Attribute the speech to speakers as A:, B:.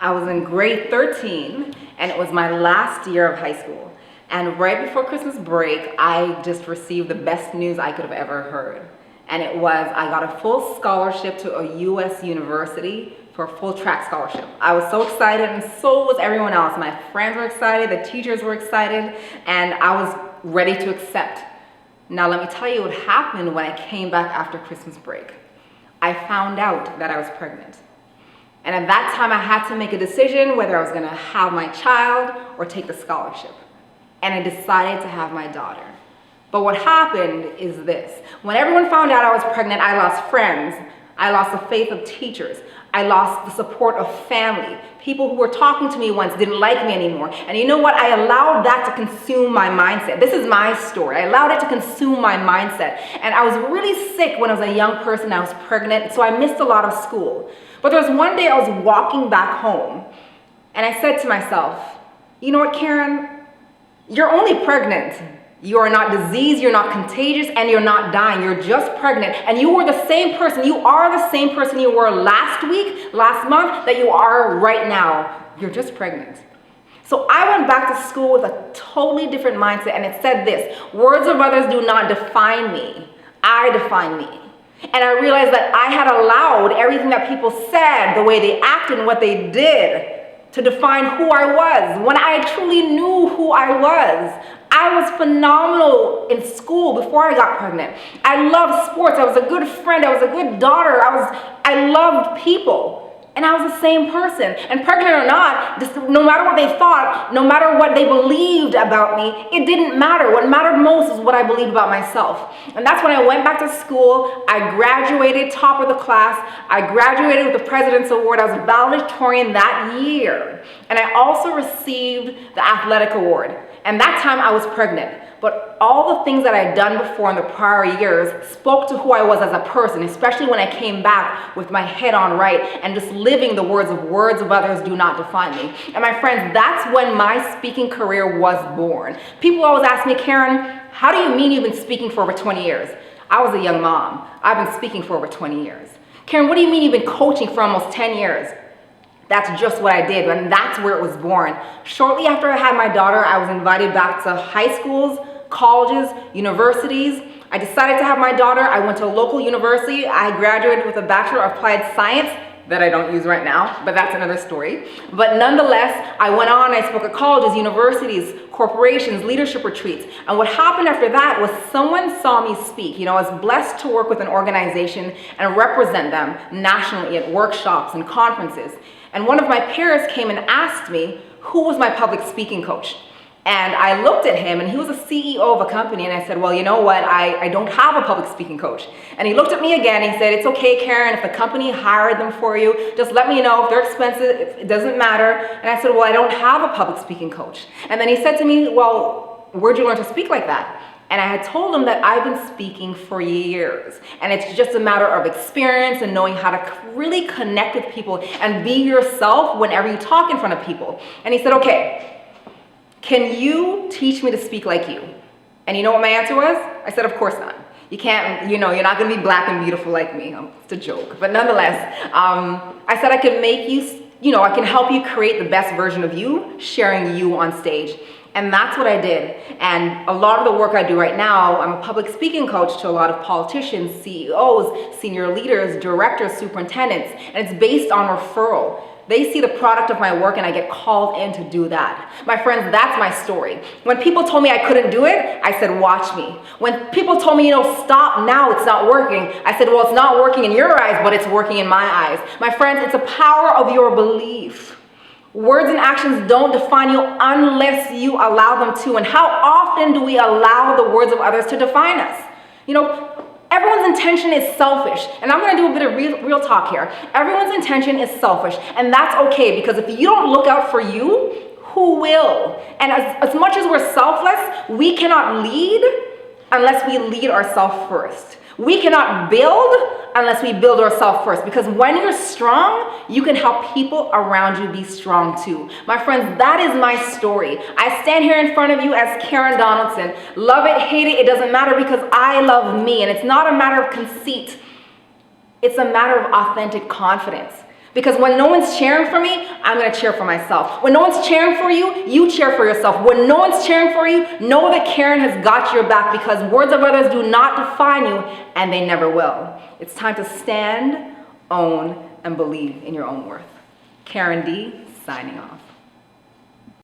A: I was in grade 13 and it was my last year of high school. And right before Christmas break, I just received the best news I could have ever heard. And it was, I got a full scholarship to a US university for a full track scholarship. I was so excited, and so was everyone else. My friends were excited, the teachers were excited, and I was ready to accept. Now let me tell you what happened when I came back after Christmas break. I found out that I was pregnant. And at that time I had to make a decision whether I was gonna have my child or take the scholarship. And I decided to have my daughter. But what happened is this. When everyone found out I was pregnant, I lost friends. I lost the faith of teachers. I lost the support of family. People who were talking to me once didn't like me anymore. And you know what? I allowed that to consume my mindset. This is my story. I allowed it to consume my mindset. And I was really sick when I was a young person. I was pregnant, so I missed a lot of school. But there was one day I was walking back home, and I said to myself, you know what, Karen? You're only pregnant. You are not diseased, you're not contagious, and you're not dying. You're just pregnant. And you were the same person. You are the same person you were last week, last month, that you are right now. You're just pregnant. So I went back to school with a totally different mindset, and it said this: words of others do not define me. I define me. And I realized that I had allowed everything that people said, the way they acted and what they did, to define who I was, when I truly knew who I was. I was phenomenal in school before I got pregnant. I loved sports. I was a good friend. I was a good daughter. I loved people. And I was the same person. And pregnant or not, just no matter what they thought, no matter what they believed about me, it didn't matter. What mattered most is what I believed about myself. And that's when I went back to school. I graduated top of the class. I graduated with the President's Award. I was valedictorian that year. And I also received the athletic award. And that time I was pregnant. But all the things that I'd done before in the prior years spoke to who I was as a person, especially when I came back with my head on right and just living the words of others do not define me. And my friends, that's when my speaking career was born. People always ask me, Karen, how do you mean you've been speaking for over 20 years? I was a young mom. I've been speaking for over 20 years. Karen, what do you mean you've been coaching for almost 10 years? That's just what I did, and that's where it was born. Shortly after I had my daughter, I was invited back to high schools, colleges, universities. I decided to have my daughter. I went to a local university. I graduated with a Bachelor of Applied Science that I don't use right now, but that's another story. But nonetheless, I went on, I spoke at colleges, universities, corporations, leadership retreats. And what happened after that was someone saw me speak. You know, I was blessed to work with an organization and represent them nationally at workshops and conferences. And one of my peers came and asked me who was my public speaking coach. And I looked at him, and he was a CEO of a company, and I said, well, you know what, I don't have a public speaking coach. And he looked at me again, and he said, it's okay, Karen, if the company hired them for you, just let me know. If they're expensive, it doesn't matter. And I said, well, I don't have a public speaking coach. And then he said to me, well, where'd you learn to speak like that? And I had told him that I've been speaking for years, and it's just a matter of experience and knowing how to really connect with people and be yourself whenever you talk in front of people. And he said, okay, can you teach me to speak like you? And you know what my answer was? I said, of course not. You can't, you know, you're not gonna be black and beautiful like me. It's a joke, but nonetheless, I said I can make you, you know, I can help you create the best version of you, sharing you on stage. And that's what I did. And a lot of the work I do right now, I'm a public speaking coach to a lot of politicians, CEOs, senior leaders, directors, superintendents, and it's based on referral. They see the product of my work and I get called in to do that. My friends, that's my story. When people told me I couldn't do it, I said, watch me. When people told me, you know, stop now, it's not working, I said, well, it's not working in your eyes, but it's working in my eyes. My friends, it's the power of your belief. Words and actions don't define you unless you allow them to. And how often do we allow the words of others to define us? You know, everyone's intention is selfish. And I'm going to do a bit of real talk here. Everyone's intention is selfish. And that's okay, because if you don't look out for you, who will? And as much as we're selfless, we cannot lead unless we lead ourselves first. We cannot build unless we build ourselves first, because when you're strong, you can help people around you be strong too. My friends, that is my story. I stand here in front of you as Karen Donaldson. Love it, hate it, it doesn't matter, because I love me, and it's not a matter of conceit. It's a matter of authentic confidence. Because when no one's cheering for me, I'm gonna cheer for myself. When no one's cheering for you, you cheer for yourself. When no one's cheering for you, know that Karen has got your back, because words of others do not define you, and they never will. It's time to stand, own, and believe in your own worth. Karen D, signing off.